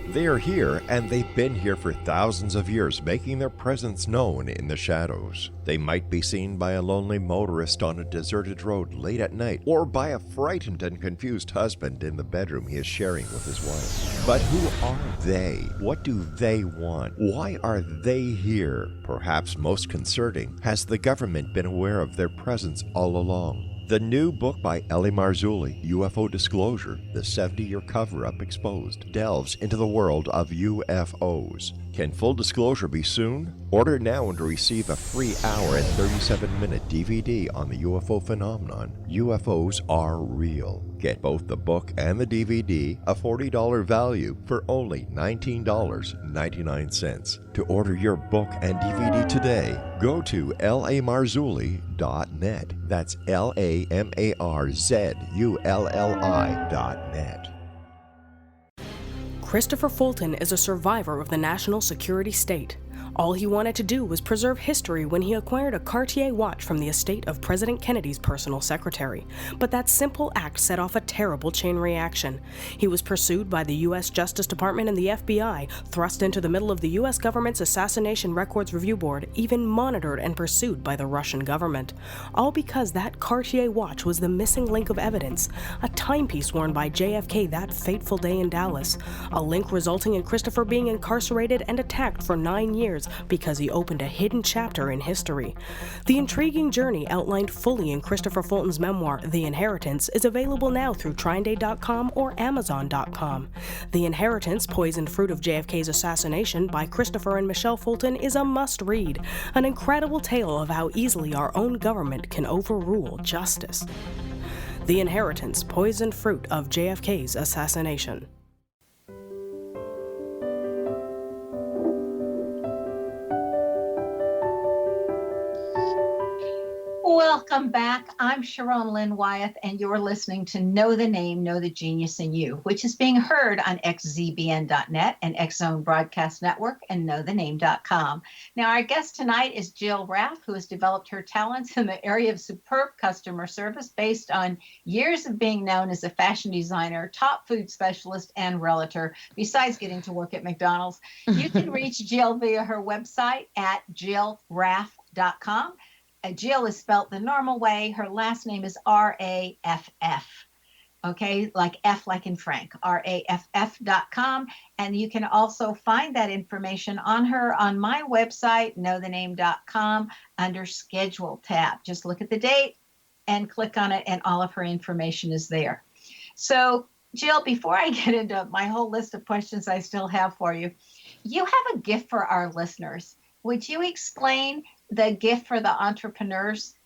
They are here, and they've been here for thousands of years, making their presence known in the shadows. They might be seen by a lonely motorist on a deserted road late at night, or by a frightened and confused husband in the bedroom he is sharing with his wife. But who are they? What do they want? Why are they here? Perhaps most concerning, has the government been aware of their presence all along? The new book by Ellie Marzulli, UFO Disclosure, the 70-Year Cover-Up Exposed, delves into the world of UFOs. Can full disclosure be soon? Order now and receive a free hour and 37-minute DVD on the UFO phenomenon. UFOs are real. Get both the book and the DVD, a $40 value, for only $19.99. To order your book and DVD today, go to lamarzulli.net. That's LAMARZULLI.net. Christopher Fulton is a survivor of the national security state. All he wanted to do was preserve history when he acquired a Cartier watch from the estate of President Kennedy's personal secretary. But that simple act set off a terrible chain reaction. He was pursued by the U.S. Justice Department and the FBI, thrust into the middle of the U.S. government's Assassination Records Review Board, even monitored and pursued by the Russian government. All because that Cartier watch was the missing link of evidence, a timepiece worn by JFK that fateful day in Dallas, a link resulting in Christopher being incarcerated and attacked for 9 years years because he opened a hidden chapter in history. The intriguing journey outlined fully in Christopher Fulton's memoir, The Inheritance, is available now through TrineDay.com or Amazon.com. The Inheritance, Poisoned Fruit of JFK's Assassination by Christopher and Michelle Fulton is a must-read, an incredible tale of how easily our own government can overrule justice. The Inheritance, Poisoned Fruit of JFK's Assassination. Welcome back. I'm Sharon Lynn Wyeth, and you're listening to Know the Name, Know the Genius in You, which is being heard on xzbn.net and X-Zone Broadcast Network and knowthename.com. Now, our guest tonight is Jill Raff, who has developed her talents in the area of superb customer service based on years of being known as a fashion designer, top food specialist, and realtor, besides getting to work at McDonald's. You can reach Jill via her website at jillraff.com. Jill is spelled the normal way. Her last name is R-A-F-F. Okay, like F like in Frank, raff.com. And you can also find that information on her on my website, knowthename.com, under schedule tab. Just look at the date and click on it, and all of her information is there. So, Jill, before I get into my whole list of questions I still have for you, you have a gift for our listeners. Would you explain the gift for the entrepreneurs?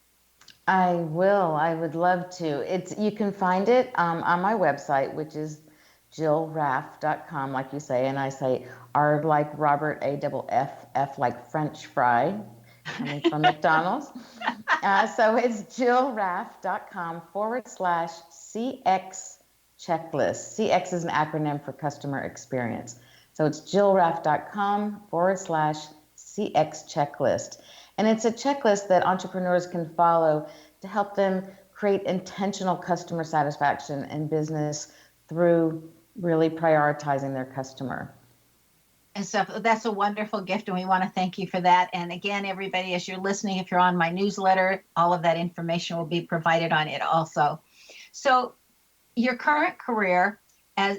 I will. I would love to. You can find it on my website, which is jillraff.com, like you say, and I say R like Robert, A-double-F, F like French fry, coming from McDonald's. So it's jillraff.com/CX checklist. CX is an acronym for customer experience. So it's jillraff.com/CX checklist. And it's a checklist that entrepreneurs can follow to help them create intentional customer satisfaction in business through really prioritizing their customer. And so that's a wonderful gift, and we want to thank you for that. And again, everybody, as you're listening, if you're on my newsletter, all of that information will be provided on it also. So your current career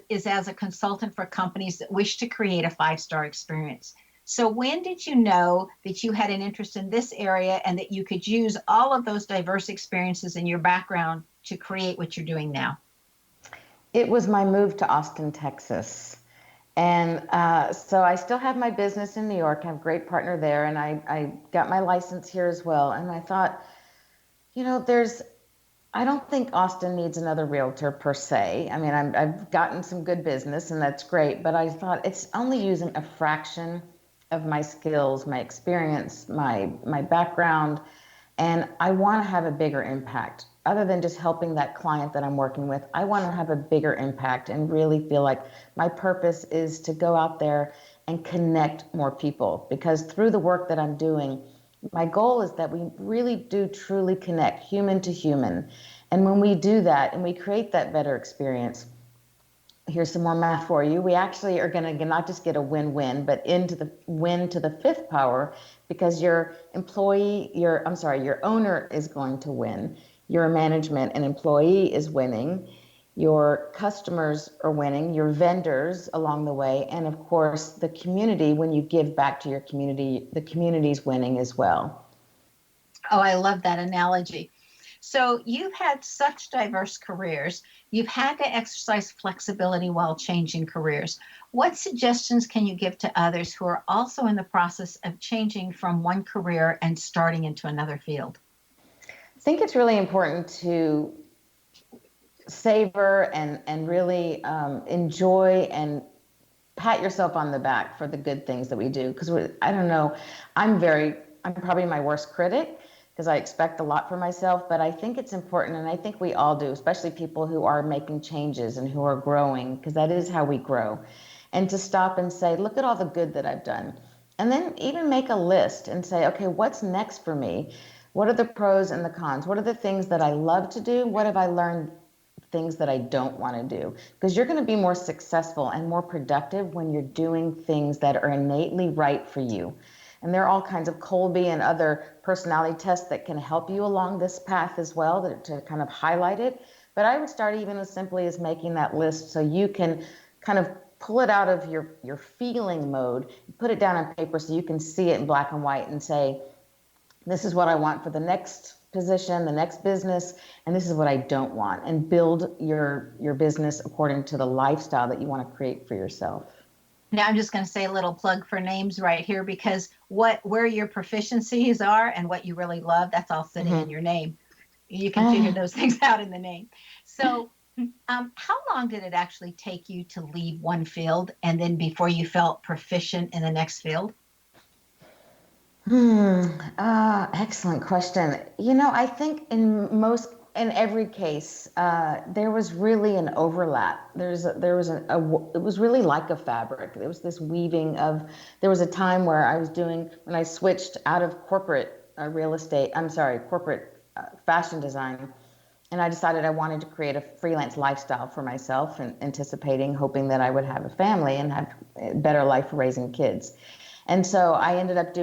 is as a consultant for companies that wish to create a 5-star experience. So when did you know that you had an interest in this area and that you could use all of those diverse experiences in your background to create what you're doing now? It was my move to Austin, Texas. And so I still have my business in New York. I have a great partner there, and I got my license here as well. And I thought, I don't think Austin needs another realtor per se. I mean, I've gotten some good business, and that's great, but I thought it's only using a fraction of my skills, my experience, my background, and I want to have a bigger impact. Other than just helping that client that I'm working with, I want to have a bigger impact and really feel like my purpose is to go out there and connect more people, because through the work that I'm doing, my goal is that we really do truly connect human to human. And when we do that and we create that better experience, here's some more math for you. We actually are going to not just get a win-win, but into the win to the 5th power, because your owner is going to win. Your management and employee is winning. Your customers are winning, your vendors along the way, and of course, the community, when you give back to your community, the community's winning as well. Oh, I love that analogy. So you've had such diverse careers. You've had to exercise flexibility while changing careers. What suggestions can you give to others who are also in the process of changing from one career and starting into another field? I think it's really important to savor and really enjoy and pat yourself on the back for the good things that we do. Because I don't know, I'm probably my worst critic, because I expect a lot for myself, but I think it's important, and I think we all do, especially people who are making changes and who are growing, because that is how we grow. And to stop and say, look at all the good that I've done. And then even make a list and say, okay, what's next for me? What are the pros and the cons? What are the things that I love to do? What have I learned things that I don't want to do? Because you're going to be more successful and more productive when you're doing things that are innately right for you. And there are all kinds of Colby and other personality tests that can help you along this path as well, to kind of highlight it. But I would start even as simply as making that list, so you can kind of pull it out of your feeling mode, put it down on paper so you can see it in black and white and say, this is what I want for the next position, the next business, and this is what I don't want, and build your business according to the lifestyle that you want to create for yourself. Now I'm just going to say a little plug for names right here, because where your proficiencies are and what you really love, that's all sitting in your name. You can figure those things out in the name. So how long did it actually take you to leave one field and then before you felt proficient in the next field? Excellent question. I think in every case, there was really an overlap. It was really like a fabric. There was this weaving there was a time where when I switched out of corporate corporate fashion design, and I decided I wanted to create a freelance lifestyle for myself, and hoping that I would have a family and have a better life for raising kids. And so I ended up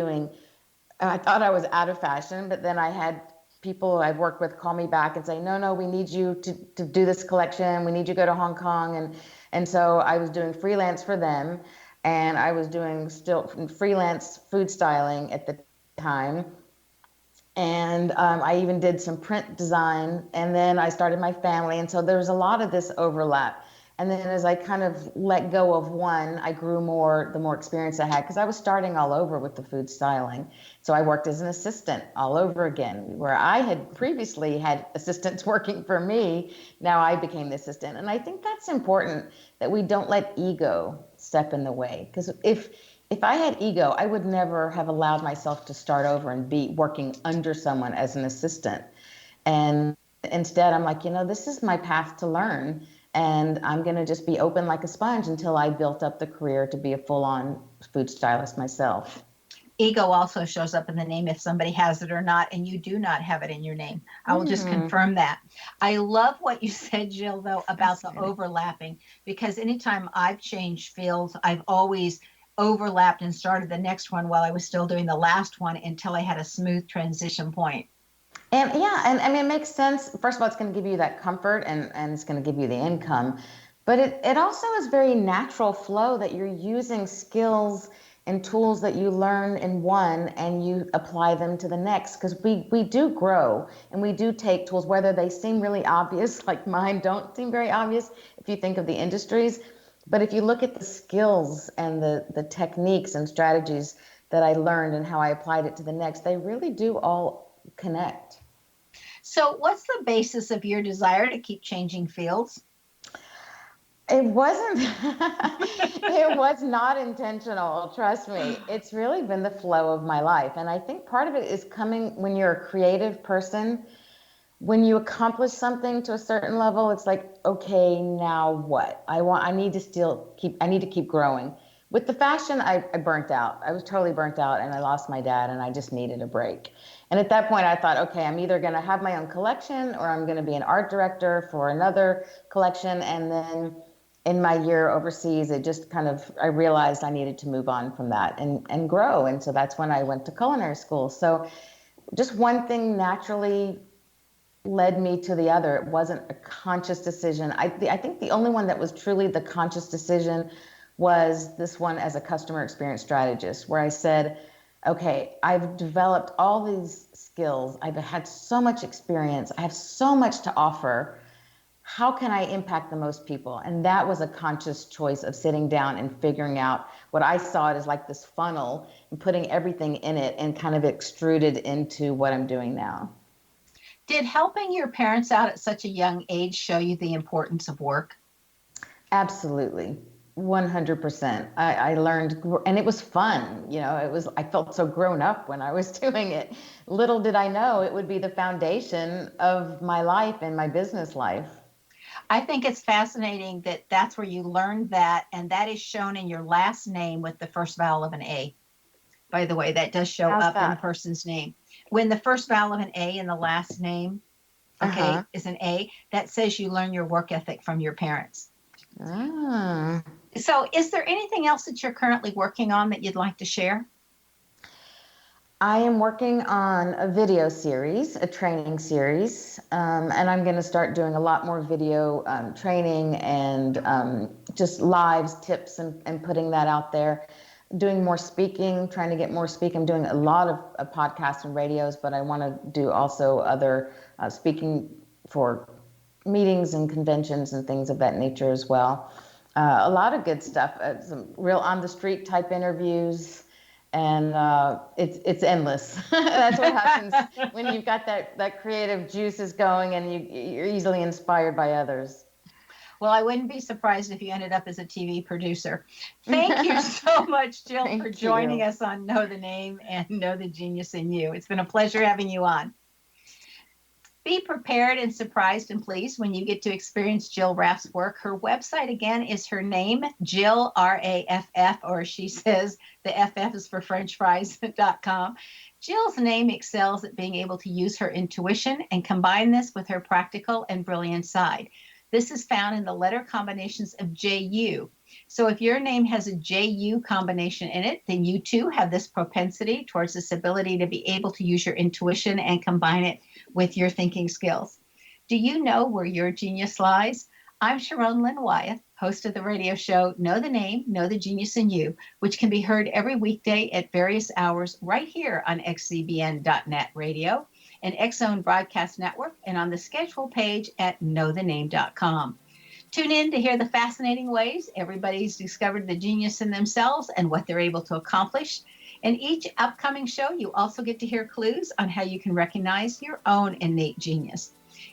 I thought I was out of fashion, but then I had people I've worked with call me back and say, no, we need you to do this collection. We need you to go to Hong Kong. And so I was doing freelance for them, and I was doing still freelance food styling at the time. And I even did some print design, and then I started my family. And so there was a lot of this overlap. And then as I kind of let go of one, I grew the more experience I had, because I was starting all over with the food styling. So I worked as an assistant all over again, where I had previously had assistants working for me. Now I became the assistant. And I think that's important, that we don't let ego step in the way. Because if I had ego, I would never have allowed myself to start over and be working under someone as an assistant. And instead, I'm like, this is my path to learn. And I'm going to just be open like a sponge until I built up the career to be a full-on food stylist myself. Ego also shows up in the name if somebody has it or not, and you do not have it in your name. I will just confirm that. I love what you said, Jill, though, about the overlapping, because anytime I've changed fields, I've always overlapped and started the next one while I was still doing the last one until I had a smooth transition point. And I mean, it makes sense. First of all, it's going to give you that comfort, and it's going to give you the income. But it also is very natural flow that you're using skills and tools that you learn in one and you apply them to the next. Because we do grow, and we do take tools, whether they seem really obvious, like mine don't seem very obvious if you think of the industries. But if you look at the skills and the techniques and strategies that I learned and how I applied it to the next, they really do all connect. So what's the basis of your desire to keep changing fields? It wasn't, it was not intentional, trust me. It's really been the flow of my life. And I think part of it is coming when you're a creative person. When you accomplish something to a certain level, it's like, okay, now what? I need to keep growing. With the fashion, I burnt out. I was totally burnt out, and I lost my dad, and I just needed a break. And at that point, I thought, okay, I'm either going to have my own collection, or I'm going to be an art director for another collection. And then in my year overseas, I realized I needed to move on from that and grow. And so that's when I went to culinary school. So just one thing naturally led me to the other. It wasn't a conscious decision. I think the only one that was truly the conscious decision was this one as a customer experience strategist, where I said, okay, I've developed all these skills. I've had so much experience. I have so much to offer. How can I impact the most people? And that was a conscious choice of sitting down and figuring out what I saw it as, like this funnel, and putting everything in it and kind of extruded into what I'm doing now. Did helping your parents out at such a young age show you the importance of work? Absolutely. 100%. I learned, and it was fun. I felt so grown up when I was doing it. Little did I know it would be the foundation of my life and my business life. I think it's fascinating that that's where you learned that, and that is shown in your last name with the first vowel of an A. By the way, that does show up in a person's name. When the first vowel of an A in the last name, is an A, that says you learn your work ethic from your parents. So is there anything else that you're currently working on that you'd like to share? I am working on a video series, a training series, and I'm going to start doing a lot more video training and just lives, tips, and putting that out there. Doing more speaking, trying to get more speaking. I'm doing a lot of podcasts and radios, but I want to do also other speaking for meetings and conventions and things of that nature as well. A lot of good stuff, some real on-the-street type interviews, and it's endless. That's what happens when you've got that creative juices going and you're easily inspired by others. Well, I wouldn't be surprised if you ended up as a TV producer. Thank you so much, Jill, for joining us on Know the Name and Know the Genius in You. It's been a pleasure having you on. Be prepared and surprised and pleased when you get to experience Jill Raff's work. Her website, again, is her name, Jill, R-A-F-F, or she says the FF is for French fries.com. Jill's name excels at being able to use her intuition and combine this with her practical and brilliant side. This is found in the letter combinations of JU. So if your name has a JU combination in it, then you too have this propensity towards this ability to be able to use your intuition and combine it with your thinking skills. Do you know where your genius lies? I'm Sharon Lynn Wyeth, host of the radio show Know the Name, Know the Genius in You, which can be heard every weekday at various hours right here on xzbn.net radio and X-Zone Broadcast Network, and on the schedule page at knowthename.com. Tune in to hear the fascinating ways everybody's discovered the genius in themselves and what they're able to accomplish. In each upcoming show, you also get to hear clues on how you can recognize your own innate genius.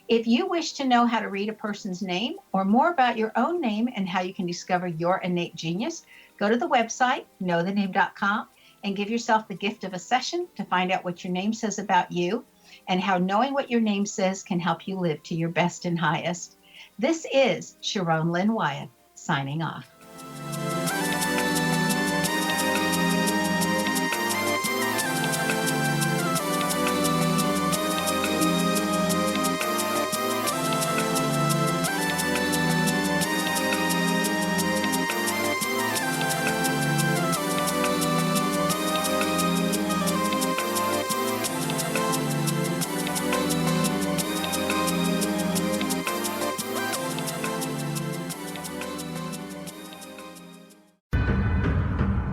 If you wish to know how to read a person's name or more about your own name and how you can discover your innate genius, go to the website, knowthename.com, and give yourself the gift of a session to find out what your name says about you and how knowing what your name says can help you live to your best and highest. This is Sharon Lynn Wyeth, signing off.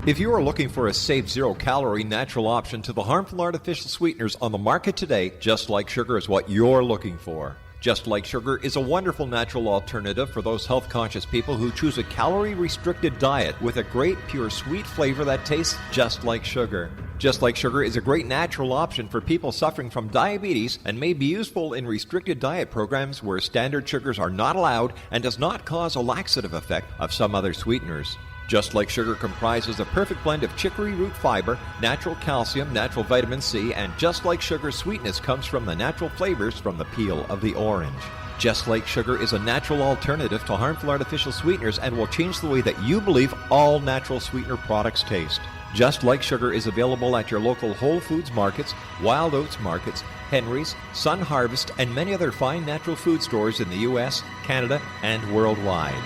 If you are looking for a safe, zero-calorie, natural option to the harmful artificial sweeteners on the market today, Just Like Sugar is what you're looking for. Just Like Sugar is a wonderful natural alternative for those health-conscious people who choose a calorie-restricted diet with a great, pure, sweet flavor that tastes just like sugar. Just Like Sugar is a great natural option for people suffering from diabetes and may be useful in restricted diet programs where standard sugars are not allowed and does not cause a laxative effect of some other sweeteners. Just Like Sugar comprises a perfect blend of chicory root fiber, natural calcium, natural vitamin C, and Just Like Sugar's sweetness comes from the natural flavors from the peel of the orange. Just Like Sugar is a natural alternative to harmful artificial sweeteners and will change the way that you believe all natural sweetener products taste. Just Like Sugar is available at your local Whole Foods markets, Wild Oats markets, Henry's, Sun Harvest, and many other fine natural food stores in the U.S., Canada, and worldwide.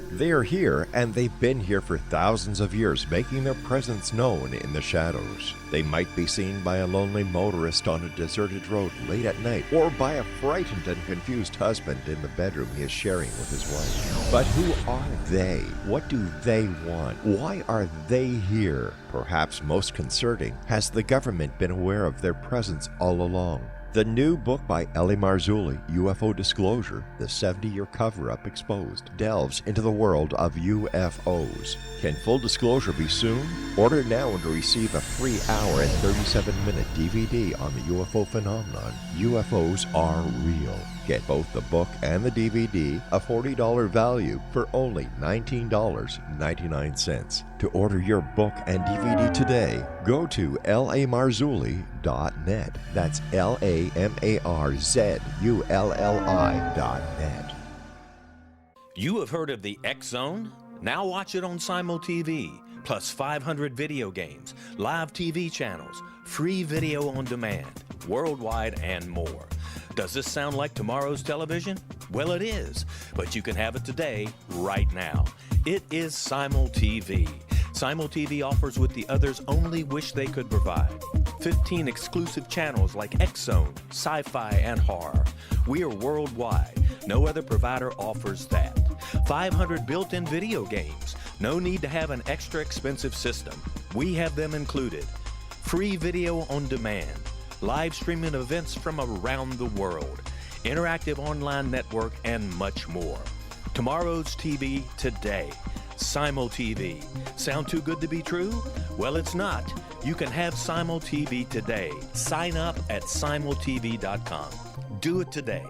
They are here, and they've been here for thousands of years, making their presence known in the shadows. They might be seen by a lonely motorist on a deserted road late at night, or by a frightened and confused husband in the bedroom he is sharing with his wife. But who are they? What do they want? Why are they here? Perhaps most concerning, has the government been aware of their presence all along? The new book by Ellie Marzulli, UFO Disclosure, the 70-year cover-up exposed, delves into the world of UFOs. Can full disclosure be soon? Order now and receive a free hour and 37-minute DVD on the UFO phenomenon. UFOs are real. Get both the book and the DVD, a $40 value, for only $19.99. To order your book and DVD today, go to lamarzulli.net. That's LAMARZULLI.net. You have heard of the X-Zone? Now watch it on Simul TV, plus 500 video games, live TV channels, free video on demand, worldwide, and more. Does this sound like tomorrow's television? Well, it is, but you can have it today, right now. It is Simul TV. Simul TV offers what the others only wish they could provide. 15 exclusive channels like X-Zone, sci-fi, and horror. We are worldwide. No other provider offers that. 500 built-in video games. No need to have an extra expensive system. We have them included. Free video on demand. Live streaming events from around the world. Interactive online network and much more. Tomorrow's TV today. Simul TV. Sound too good to be true? Well, it's not. You can have Simul TV today. Sign up at simultv.com. Do it today.